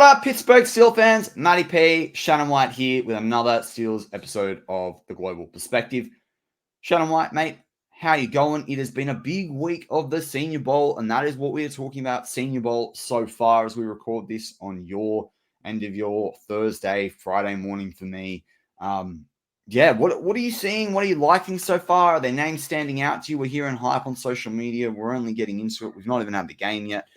up, Pittsburgh Steel fans? Matty P, Shannon White here with another Steelers episode of The Global Perspective. Shannon White, mate, how you going? It has been a big week of the Senior Bowl, and that is what we are talking about, Senior Bowl, so far as we record this on your end of your Thursday, Friday morning for me. What are you seeing? What are you liking so far? Are there names standing out to you? We're hearing hype on social media. We're only getting into it. We've not even had the game yet.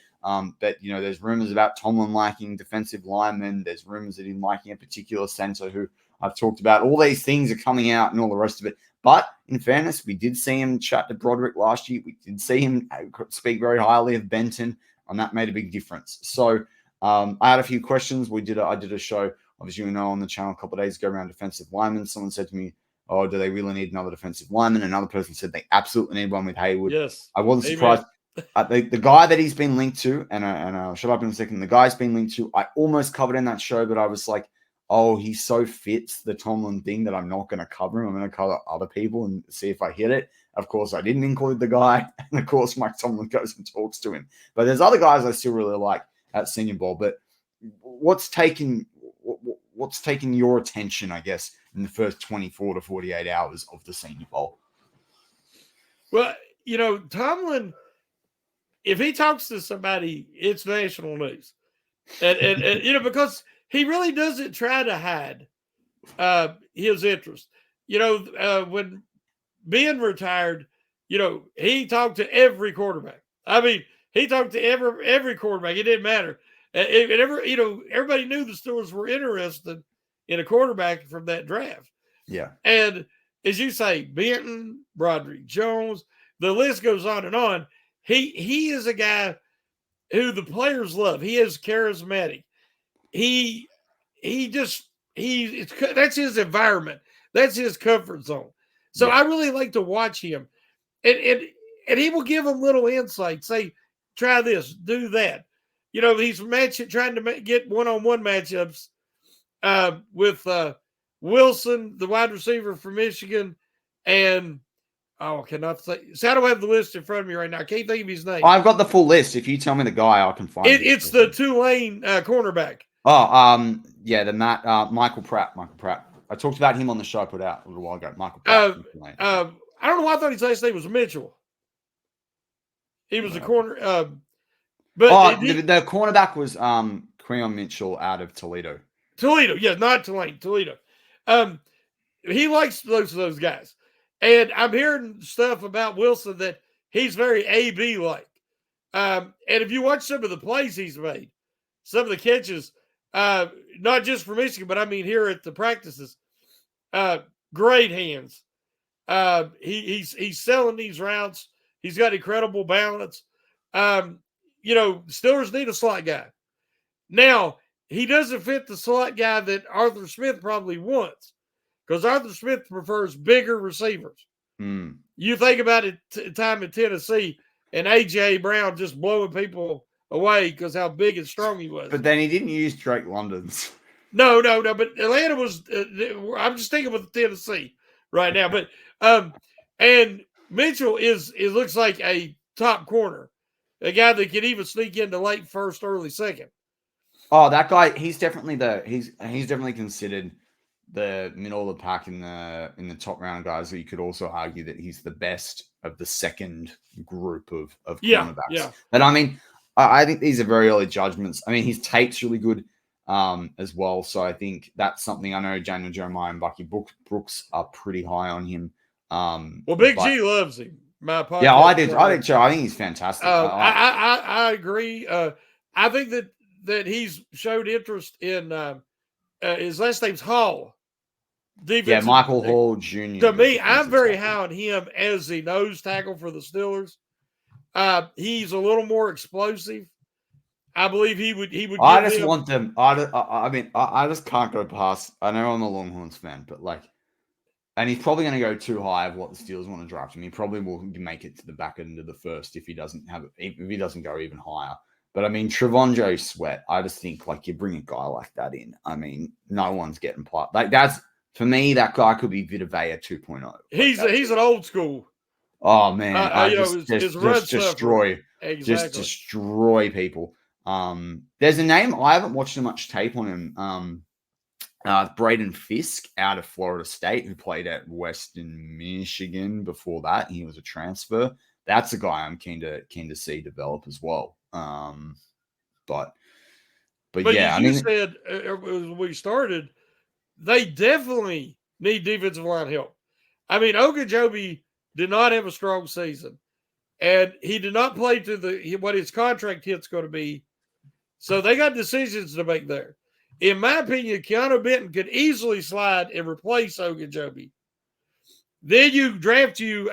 But, you know, there's rumors about Tomlin liking defensive linemen. There's rumors that he's liking a particular center who I've talked about. All these things are coming out and all the rest of it. But in fairness, we did see him chat to Broderick last year. We did see him speak very highly of Benton, and that made a big difference. So I had a few questions. I did a show, obviously, you know, on the channel a couple of days ago around defensive linemen. Someone said to me, oh, do they really need another defensive lineman? Another person said they absolutely need one with Haywood. Yes. I wasn't surprised. The guy that he's been linked to, and I'll shut up in a second, the guy's been linked to, I almost covered in that show, but I was like, oh, he so fits the Tomlin thing that I'm not going to cover him. I'm going to cover other people and see if I hit it. Of course, I didn't include the guy. And, of course, Mike Tomlin goes and talks to him. But there's other guys I still really like at Senior Bowl. But what's taking your attention, I guess, in the first 24 to 48 hours of the Senior Bowl? Well, you know, Tomlin, if he talks to somebody, it's national news. And you know, because he really doesn't try to hide his interest. You know, when Ben retired, you know, he talked to every quarterback. I mean, he talked to every quarterback. It didn't matter. Everybody knew the Steelers were interested in a quarterback from that draft. Yeah. And as you say, Benton, Broderick Jones, the list goes on and on. He is a guy who the players love. He is charismatic. That's his environment. That's his comfort zone. So I really like to watch him, and he will give them little insights. Say, try this, do that. You know, he's trying to get one-on-one matchups with Wilson, the wide receiver from Michigan, and I cannot say. So I don't have the list in front of me right now. I can't think of his name. I've got the full list. If you tell me the guy, I can find it. It's the Tulane cornerback. Michael Pratt. I talked about him on the show I put out a little while ago. Michael Pratt. I don't know why I thought his last name was Mitchell. He was a corner. The cornerback was Creon Mitchell out of Toledo. Not Tulane. Toledo. He likes those guys. And I'm hearing stuff about Wilson that he's very AB like. And if you watch some of the plays he's made, some of the catches, not just for Michigan, but I mean here at the practices, great hands. He's selling these routes. He's got incredible balance. You know, Steelers need a slot guy. Now, he doesn't fit the slot guy that Arthur Smith probably wants, because Arthur Smith prefers bigger receivers. You think about it, time in Tennessee, and A.J. Brown just blowing people away because how big and strong he was. But then he didn't use Drake London's. No. But Atlanta was. I'm just thinking with Tennessee right now. But and Mitchell looks like a top corner, a guy that could even sneak into late first, early second. Oh, that guy. He's definitely he's definitely considered the middle of the pack in the top round guys. So you could also argue that he's the best of the second group of cornerbacks. Yeah. But I mean, I think these are very early judgments. I mean, his tape's really good as well. So I think that's something. I know Daniel Jeremiah and Bucky Brooks are pretty high on him. Big G loves him. My podcast. Yeah, I did too. I think he's fantastic. I agree. I think that he's showed interest in his last name's Hall. Michael Hall Jr. To me, I'm very high on him as the nose tackle for the Steelers. He's a little more explosive. I believe he would. I just want them. I mean, I just can't go past. I know I'm a Longhorns fan, but and he's probably going to go too high of what the Steelers want to draft him. He probably will make it to the back end of the first if he doesn't go even higher. But I mean, Trevonjo Sweat, I just think you bring a guy like that in. I mean, no one's getting played. That's for me. That guy could be Vita Vea 2.0. He's an old school. Oh man, just destroy people. There's a name, I haven't watched much tape on him. Braden Fisk out of Florida State, who played at Western Michigan before that. He was a transfer. That's a guy I'm keen to see develop as well. But yeah, as you said when we started, they definitely need defensive line help. I mean, Ogunjobi did not have a strong season, and he did not play to what his contract hit's going to be. So they got decisions to make there. In my opinion, Keanu Benton could easily slide and replace Ogunjobi. Then you draft you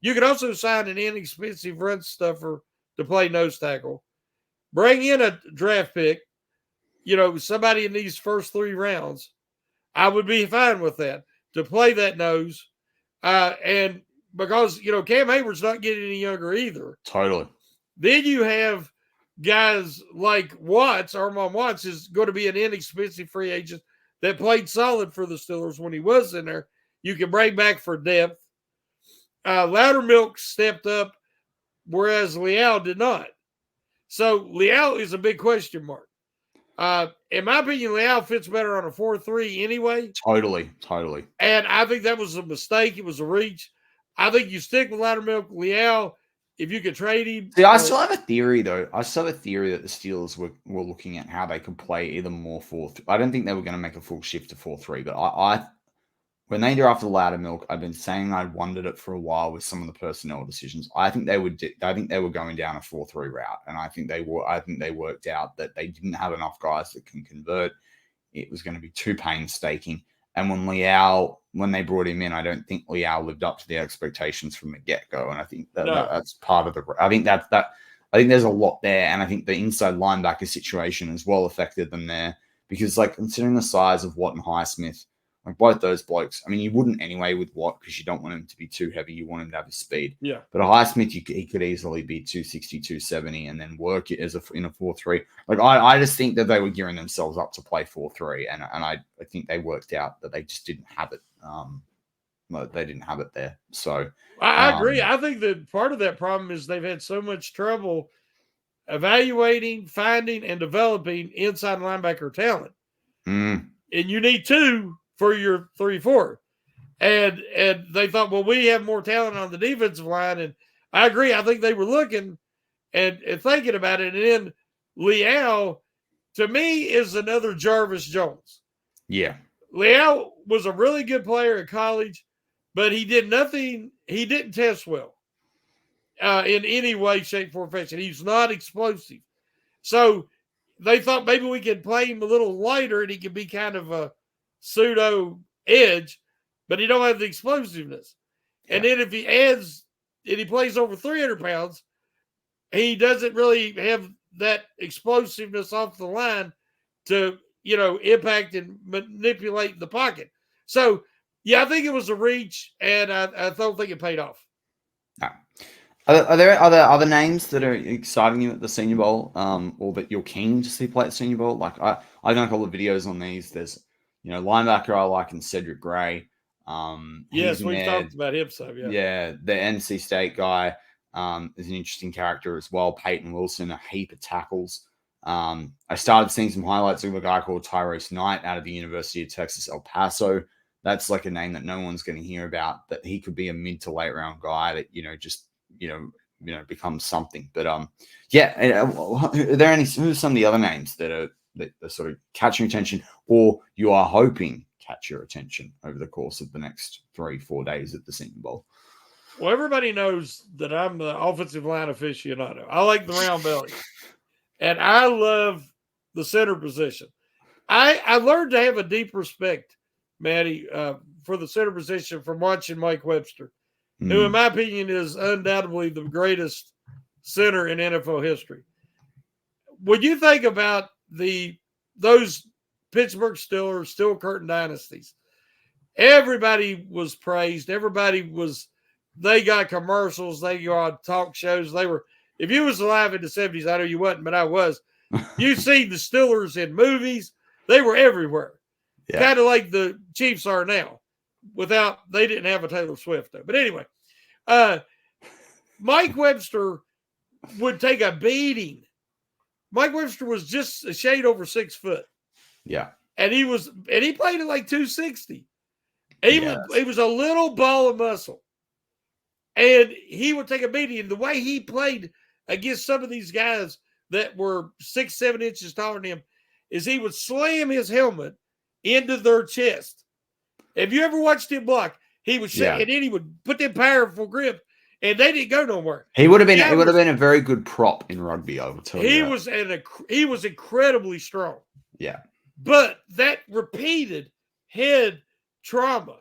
could also sign an inexpensive run stuffer to play nose tackle. Bring in a draft pick, somebody in these first 3 rounds. I would be fine with that to play that nose. And because, Cam Hayward's not getting any younger either. Totally. Then you have guys like Armand Watts is going to be an inexpensive free agent that played solid for the Steelers when he was in there. You can bring back for depth. Loudermilk stepped up, whereas Leal did not. So Leal is a big question mark. In my opinion, Leal fits better on a 4-3 anyway. Totally. And I think that was a mistake. It was a reach. I think you stick with Loudermilk. Leal, if you could trade him. See, I still have a theory, though. I still have a theory that the Steelers were looking at how they could play either more 4-3. I don't think they were going to make a full shift to 4-3, but I when they drafted Loudermilk, I've been saying I wondered it for a while with some of the personnel decisions. I think they were going down a 4-3 route, and I think they worked out that they didn't have enough guys that can convert. It was going to be too painstaking. And when they brought him in, I don't think Leal lived up to the expectations from the get-go. And I think that's part of I think there's a lot there. And I think the inside linebacker situation as well affected them there because, considering the size of Watt and Highsmith, both those blokes, I mean, you wouldn't anyway with Watt because you don't want him to be too heavy. You want him to have his speed. Yeah. But a Highsmith, he could easily be 260, 270 and then work it in a 4-3. I just think that they were gearing themselves up to play 4-3. And I think they worked out that they just didn't have it. They didn't have it there. So I agree. I think that part of that problem is they've had so much trouble evaluating, finding, and developing inside linebacker talent. And you need 2 for your 3-4. And they thought, well, we have more talent on the defensive line. And I agree. I think they were looking and thinking about it. And then Leal, to me, is another Jarvis Jones. Yeah. Leal was a really good player in college, but he did nothing. He didn't test well in any way, shape, form, fashion. He's not explosive. So they thought maybe we could play him a little lighter and he could be kind of a pseudo edge, but he don't have the explosiveness. Yeah. And then if he adds and he plays over 300 pounds, he doesn't really have that explosiveness off the line to, impact and manipulate the pocket. So, yeah, I think it was a reach, and I don't think it paid off. No. Are there other names that are exciting you at the Senior Bowl, or that you're keen to see play at Senior Bowl? I've done a couple of videos on these. There's linebacker I like in Cedric Gray. Yes, we've talked about him. So yeah, the NC State guy is an interesting character as well. Peyton Wilson, a heap of tackles. I started seeing some highlights of a guy called Tyrese Knight out of the University of Texas, El Paso. That's a name that no one's going to hear about. That he could be a mid to late round guy that becomes something. But are there who's some of the other names that are sort of catching attention, or you are hoping catch your attention over the course of the next 3-4 days at the Senior Bowl? Well, everybody knows that I'm the offensive line aficionado. I like the round belly, and I love the center position. I learned to have a deep respect, Matty, for the center position from watching Mike Webster, who, in my opinion, is undoubtedly the greatest center in NFL history. When you think about those Pittsburgh Steelers, Steel Curtain dynasties, everybody was praised. They got commercials. They got talk shows. If you was alive in the 70s, I know you wasn't, but I was. You see the Steelers in movies. They were everywhere. Yeah. Kind of like the Chiefs are now. They didn't have a Taylor Swift, though. But anyway, Mike Webster would take a beating Mike Webster was just a shade over 6 foot. Yeah. And he played at like 260. He was a little ball of muscle. And he would take a beating. And the way he played against some of these guys that were 6, 7 inches taller than him is he would slam his helmet into their chest. Have you ever watched him block? He would say, and then he would put them powerful grip, and they didn't go nowhere. He would have been. It would have been a very good prop in rugby. I would tell you. He was incredibly strong. Yeah, but that repeated head trauma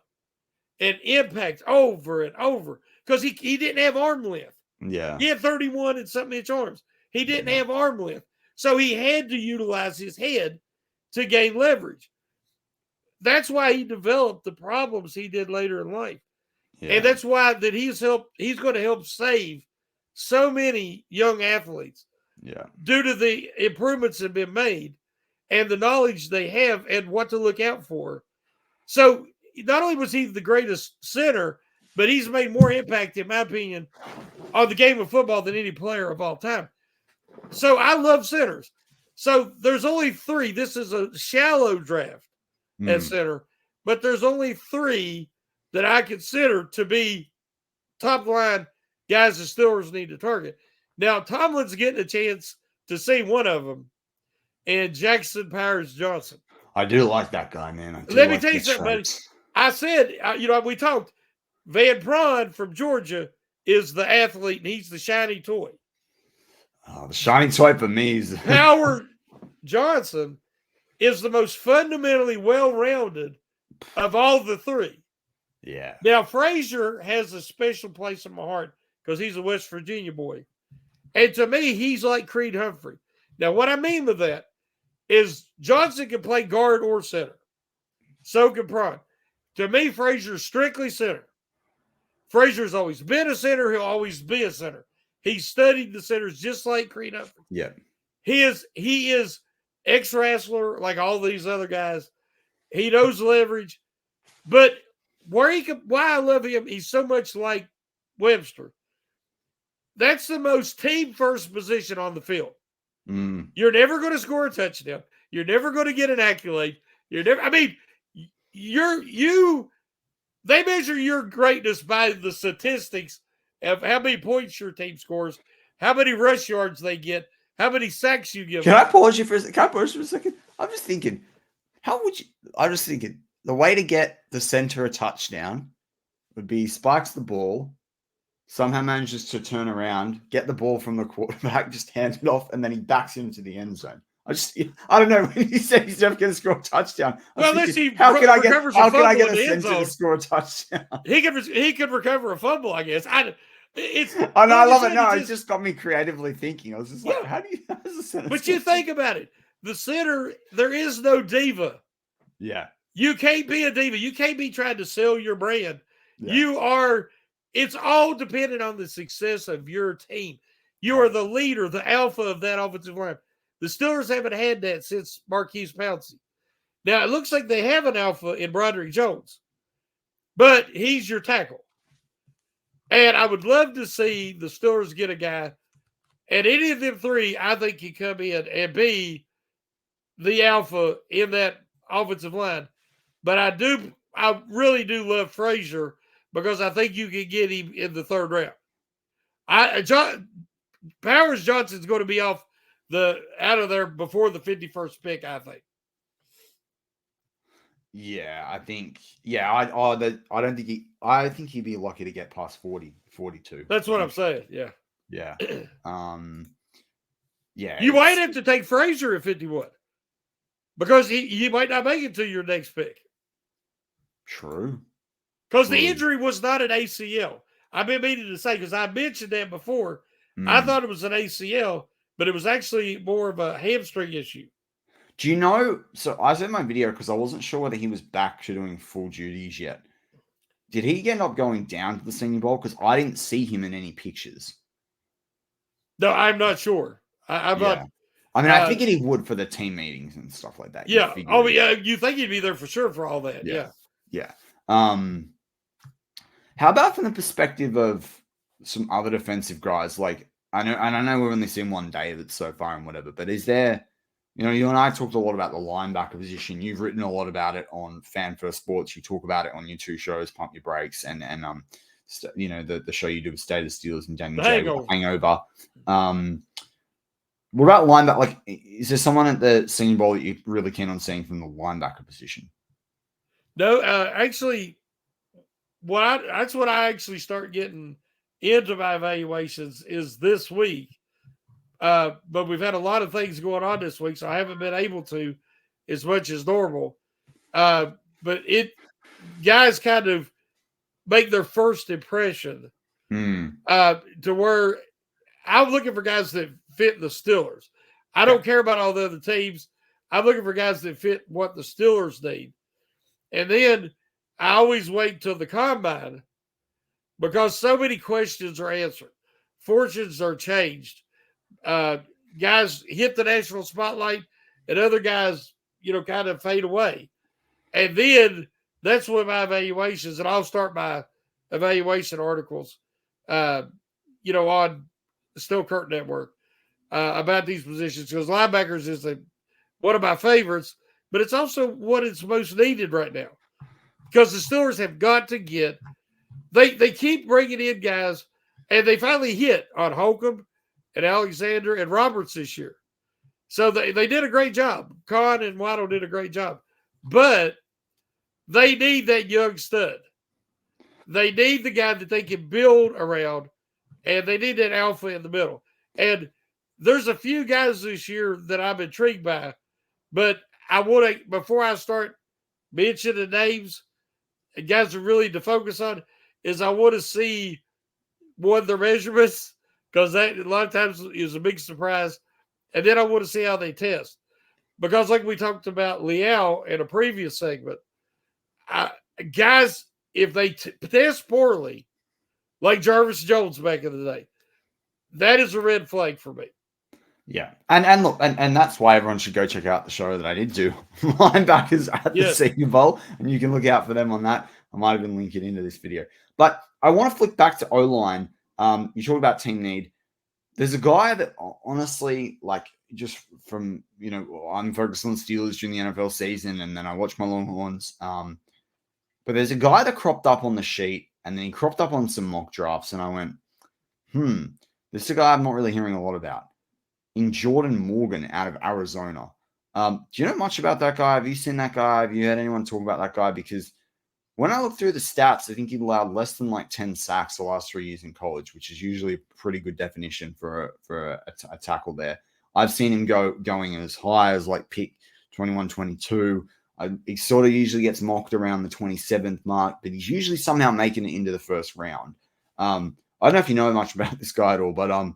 and impact over and over because he didn't have arm length. Yeah, he had 31 and something inch arms. He didn't have arm length, so he had to utilize his head to gain leverage. That's why he developed the problems he did later in life. Yeah. And that's why that he's going to help save so many young athletes. Yeah. Due to the improvements that have been made and the knowledge they have and what to look out for. So not only was he the greatest center, but he's made more impact, in my opinion, on the game of football than any player of all time. So I love centers. So there's only 3. This is a shallow draft at center, but there's only 3 that I consider to be top line guys the Steelers need to target. Now, Tomlin's getting a chance to see one of them, and Jackson Powers Johnson. I do like that guy, man. Let me tell you something, buddy. I said, we talked, Van Prawn from Georgia is the athlete, and he's the shiny toy. Oh, the shiny toy for me is Howard Johnson is the most fundamentally well-rounded of all the 3. Yeah. Now, Frazier has a special place in my heart because he's a West Virginia boy. And to me, he's like Creed Humphrey. Now, what I mean with that is Johnson can play guard or center. So can Prawn. To me, Frazier's strictly center. Frazier's always been a center. He'll always be a center. He studied the centers just like Creed Humphrey. Yeah. He is ex-wrestler like all these other guys. He knows leverage. But why I love him, he's so much like Webster. That's the most team-first position on the field. You're never going to score a touchdown. You're never going to get an accolade. They measure your greatness by the statistics of how many points your team scores, how many rush yards they get, how many sacks you give. Can I pause you for a second? I'm just thinking, the way to get the center a touchdown would be spikes the ball, somehow manages to turn around, get the ball from the quarterback, just hand it off, and then he backs into the end zone. I don't know. When he said he's never going to score a touchdown, how can I get a center to score a touchdown? He could recover a fumble, I guess. I love it. No, it just got me creatively thinking. I was just like, how does the center? But you think about it. The center, there is no diva. Yeah. You can't be a diva. You can't be trying to sell your brand. Yeah. It's all dependent on the success of your team. You are the leader, the alpha of that offensive line. The Steelers haven't had that since Marquise Pouncey. Now, it looks like they have an alpha in Broderick Jones, but he's your tackle. And I would love to see the Steelers get a guy, and any of them 3, I think, can come in and be the alpha in that offensive line. But I really do love Frazier because I think you can get him in the 3rd round. Powers Johnson's going to be out of there before the 51st pick, I think. Yeah, I think. Yeah, I think he'd be lucky to get past 40, 42. That's what I'm saying. Yeah. Yeah. Yeah. You might have to take Frazier at 51 because he might not make it to your next pick. True. Because the injury was not an ACL. I've been meaning to say, because I mentioned that before. I thought it was an ACL, but it was actually more of a hamstring issue. Do you know? So I sent my video because I wasn't sure whether he was back to doing full duties yet. Did he end up going down to the Senior Bowl? Because I didn't see him in any pictures. No, I'm not sure. I'm not. I mean, I figured he would for the team meetings and stuff like that. Yeah. Oh, yeah. You think he'd be there for sure for all that. Yeah. Yeah. How about from the perspective of some other defensive guys? Like, I know we've only seen one day that's so far and whatever, but is there, you and I talked a lot about the linebacker position. You've written a lot about it on Fan First Sports. You talk about it on your two shows, Pump Your Brakes, and the show you do with State of Steelers and Danny J with Hangover. What about linebacker? Like, is there someone at the Senior Bowl that you're really keen on seeing from the linebacker position? No, actually, that's what I actually start getting into my evaluations is this week. But we've had a lot of things going on this week, so I haven't been able to as much as normal. But guys kind of make their first impression to where I'm looking for guys that fit the Steelers. I don't care about all the other teams. I'm looking for guys that fit what the Steelers need. And then I always wait till the combine because so many questions are answered. Fortunes are changed. Guys hit the national spotlight and other guys, kind of fade away. And then that's when my evaluations, and I'll start my evaluation articles, on the Steel Curtain Network about these positions because linebackers is one of my favorites, but it's also what is most needed right now because the Steelers have got to get they keep bringing in guys, and they finally hit on Holcomb and Alexander and Roberts this year. So they did a great job. Kahn and Waddle did a great job, but they need that young stud. They need the guy that they can build around, and they need that alpha in the middle. And there's a few guys this year that I'm intrigued by, but I want to, before I start mentioning names, and guys are really to focus on, is I want to see their measurements, because that a lot of times is a big surprise. And then I want to see how they test. Because like we talked about Leal in a previous segment, guys, if they test poorly, like Jarvis Jones back in the day, that is a red flag for me. Yeah. And look, and that's why everyone should go check out the show that I did do, Linebackers at the Senior Bowl, and you can look out for them on that. I might even link it into this video. But I want to flick back to O-line. You talk about team need. There's a guy that honestly, like, just from, I'm focused on Steelers during the NFL season, and then I watch my Longhorns. But there's a guy that cropped up on the sheet, and then he cropped up on some mock drafts, and I went, this is a guy I'm not really hearing a lot about. In Jordan Morgan out of Arizona. Do you know much about that guy? Have you seen that guy? Have you heard anyone talk about that guy? Because when I look through the stats, I think he allowed less than 10 sacks the last 3 years in college, which is usually a pretty good definition for a tackle there. I've seen him going as high as pick 21, 22. He sort of usually gets mocked around the 27th mark, but he's usually somehow making it into the first round. I don't know if you know much about this guy at all, but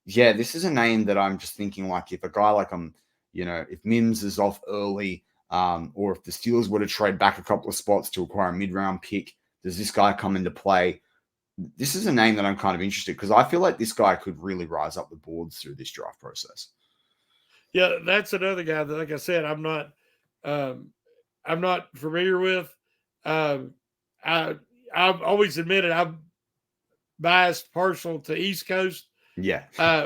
yeah, this is a name that I'm just thinking, if a guy like if Mims is off early, or if the Steelers were to trade back a couple of spots to acquire a mid-round pick, does this guy come into play? This is a name that I'm kind of interested because I feel like this guy could really rise up the boards through this draft process. Yeah, that's another guy that, like I said, I'm not familiar with. I've always admitted I'm biased, partial to East Coast. Yeah.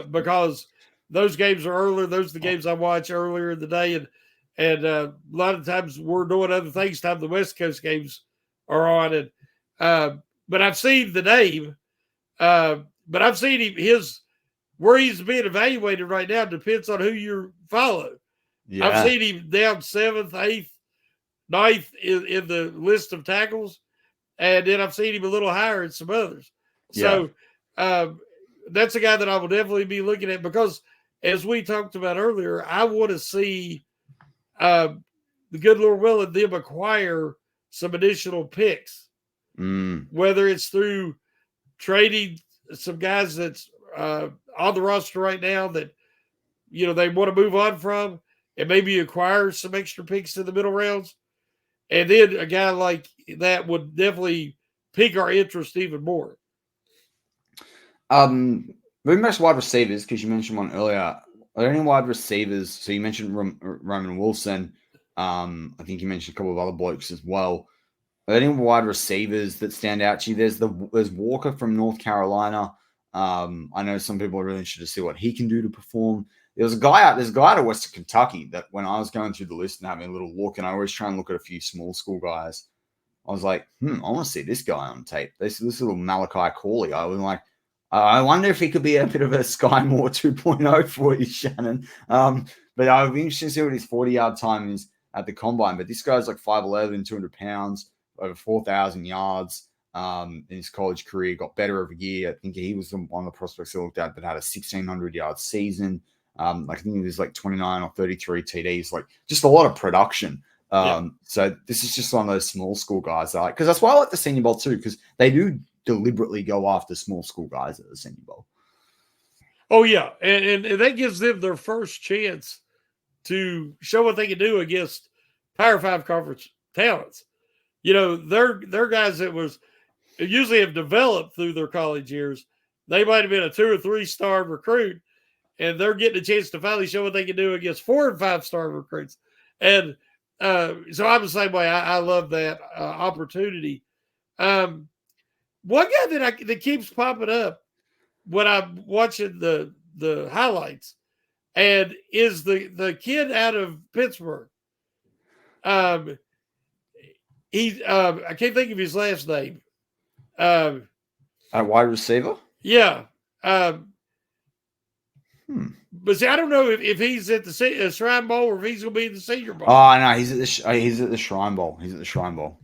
Because those games are earlier. Those are the games I watch earlier in the day. And a lot of times we're doing other things. Time the West Coast games are on. And but I've seen the name. But I've seen where he's being evaluated right now depends on who you follow. Yeah. I've seen him down 7th, 8th, 9th in the list of tackles. And then I've seen him a little higher in some others. So that's a guy that I will definitely be looking at because, as we talked about earlier, I want to see the good Lord willing them acquire some additional picks, whether it's through trading some guys that's on the roster right now that they want to move on from, and maybe acquire some extra picks in the middle rounds, and then a guy like that would definitely pique our interest even more. Moving back to wide receivers, because you mentioned one earlier. Are there any wide receivers? So you mentioned Roman Wilson. I think you mentioned a couple of other blokes as well. Are there any wide receivers that stand out to you? There's Walker from North Carolina. I know some people are really interested to see what he can do to perform. There's a guy out of Western Kentucky that when I was going through the list and having a little look, and I always try and look at a few small school guys, I was like, I want to see this guy on tape. This little Malachi Corley. I was like, I wonder if he could be a bit of a Sky Moore 2.0 for you, Shannon. But I would be interested to see what his 40-yard time is at the combine. But this guy's like 5'11", 200 pounds, over 4,000 yards in his college career, got better every year. I think he was one of the prospects I looked at that had a 1,600-yard season. I think he was like 29 or 33 TDs, like just a lot of production. So this is just one of those small school guys because that's why I like the Senior Bowl too, because they do deliberately go after small school guys at the Senior Bowl. Oh yeah, and that gives them their first chance to show what they can do against Power 5 conference talents. They're guys that usually have developed through their college years. They might have been a 2 or 3 star recruit, and they're getting a chance to finally show what they can do against 4 and 5 star recruits. And so I'm the same way. I love that opportunity. One guy that keeps popping up when I'm watching the highlights, and is the kid out of Pittsburgh. I can't think of his last name. A wide receiver? Yeah. But see, I don't know if he's at the Shrine Bowl or if he's going to be in the Senior Bowl. Oh no, he's at the Shrine Bowl. He's at the Shrine Bowl.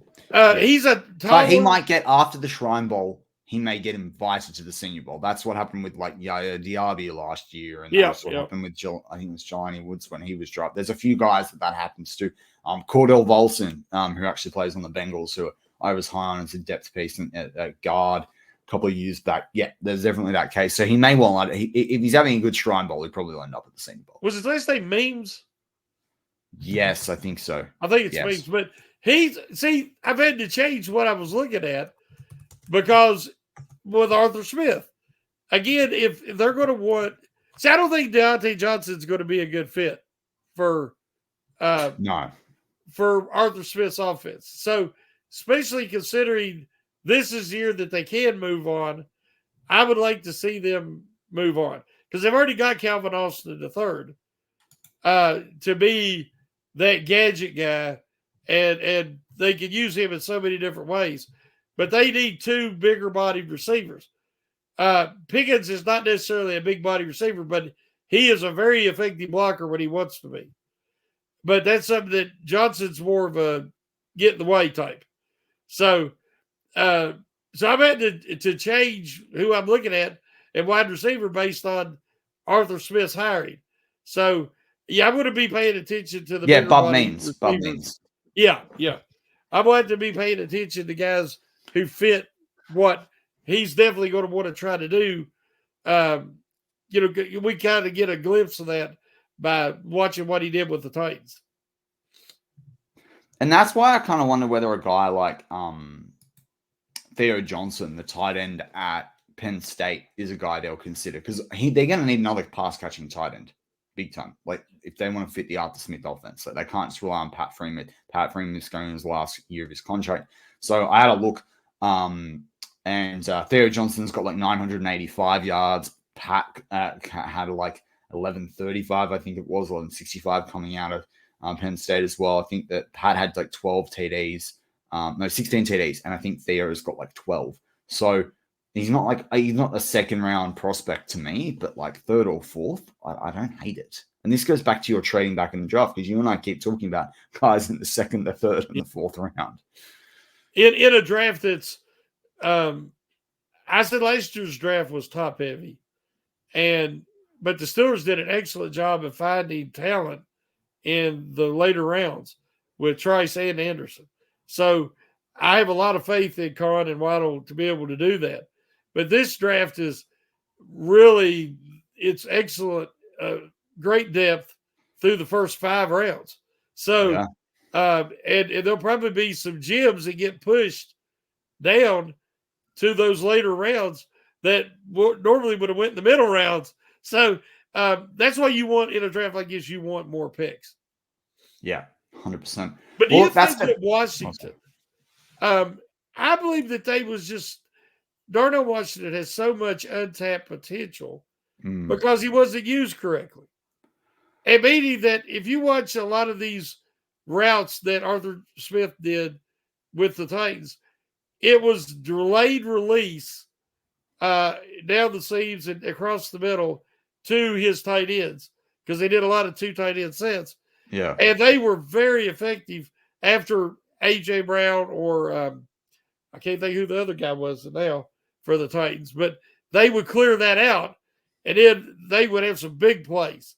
He's a but he might get after the Shrine Bowl. He may get invited to the Senior Bowl. That's what happened with like Yaya Diaby last year, and that's what happened with I think it was Jelani Woods when he was dropped. There's a few guys that happens to. Cordell Volson, who actually plays on the Bengals, who I was high on as a depth piece at guard a couple of years back. Yeah, there's definitely that case. So he may well, if he's having a good Shrine Bowl, he probably will end up at the Senior Bowl. Was his last name Memes? Yes, I think so. I think it's Memes, but I've had to change what I was looking at because with Arthur Smith, again, if they're going to I don't think Deontay Johnson's going to be a good fit for Arthur Smith's offense. So, especially considering this is the year that they can move on, I would like to see them move on because they've already got Calvin Austin III to be that gadget guy, and they could use him in so many different ways. But they need 2 bigger-bodied receivers. Pickens is not necessarily a big-body receiver, but he is a very effective blocker when he wants to be. But that's something that Johnson's more of a get-in-the-way type. So I'm had to change who I'm looking at and wide receiver based on Arthur Smith's hiring. So, I'm going to be paying attention to the Bob Means. Yeah. I'm going to be paying attention to guys who fit what he's definitely going to want to try to do. We kind of get a glimpse of that by watching what he did with the Titans. And that's why I kind of wonder whether a guy like Theo Johnson, the tight end at Penn State, is a guy they'll consider because they're going to need another pass-catching tight end, big time. Like if they want to fit the Arthur Smith offense, so they can't just rely on Pat Freeman. Pat Freeman is going in his last year of his contract. So I had a look, and Theo Johnson's got like 985 yards. Pat had like 1135, I think it was, 1165 coming out of Penn State as well. I think that Pat had like 12 TDs, 16 TDs, and I think Theo has got like 12. So he's not a second round prospect to me, but like third or fourth, I don't hate it. And this goes back to your trading back in the draft because you and I keep talking about guys in the second, the third, and the fourth round. In a draft that's, I said last year's draft was top heavy, but the Steelers did an excellent job of finding talent in the later rounds with Trice and Anderson. So I have a lot of faith in Con and Waddle to be able to do that. But this draft is really, it's excellent, great depth through the first 5 rounds. So, and there'll probably be some gems that get pushed down to those later rounds that normally would have went in the middle rounds. So that's why you want in a draft like this, you want more picks. Yeah, 100%. But do you think that Washington, I believe that they was just Darnell Washington has so much untapped potential Mm. because he wasn't used correctly. And meaning that if you watch a lot of these routes that Arthur Smith did with the Titans, it was delayed release down the seams and across the middle to his tight ends because they did a lot of 2 tight end sets. Yeah. And they were very effective after A.J. Brown or I can't think who the other guy was now for the Titans, but they would clear that out and then they would have some big plays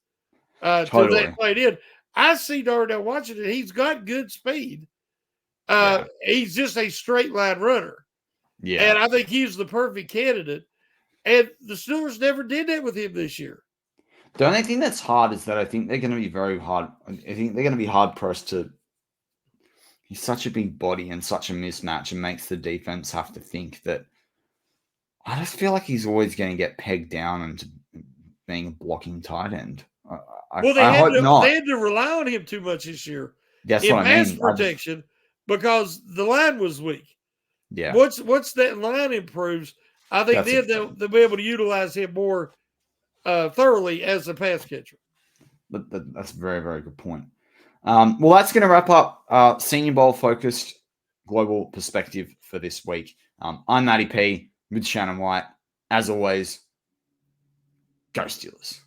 to that tight end. I see Darnell Washington. He's got good speed. He's just a straight line runner. Yeah. And I think he's the perfect candidate. And the Steelers never did that with him this year. The only thing that's hard is that I think they're going to be very hard. I think they're going to be hard pressed to. He's such a big body and such a mismatch and makes the defense have to think that. I just feel like he's always going to get pegged down into being a blocking tight end. I hope not. They had to rely on him too much this year. That's in what I mean. Pass protection because the line was weak. Yeah. Once that line improves, I think then they'll be able to utilize him more thoroughly as a pass catcher. That's a very, very good point. Well, that's going to wrap up Senior Bowl focused global perspective for this week. I'm Matty P with Shannon White. As always, go Steelers.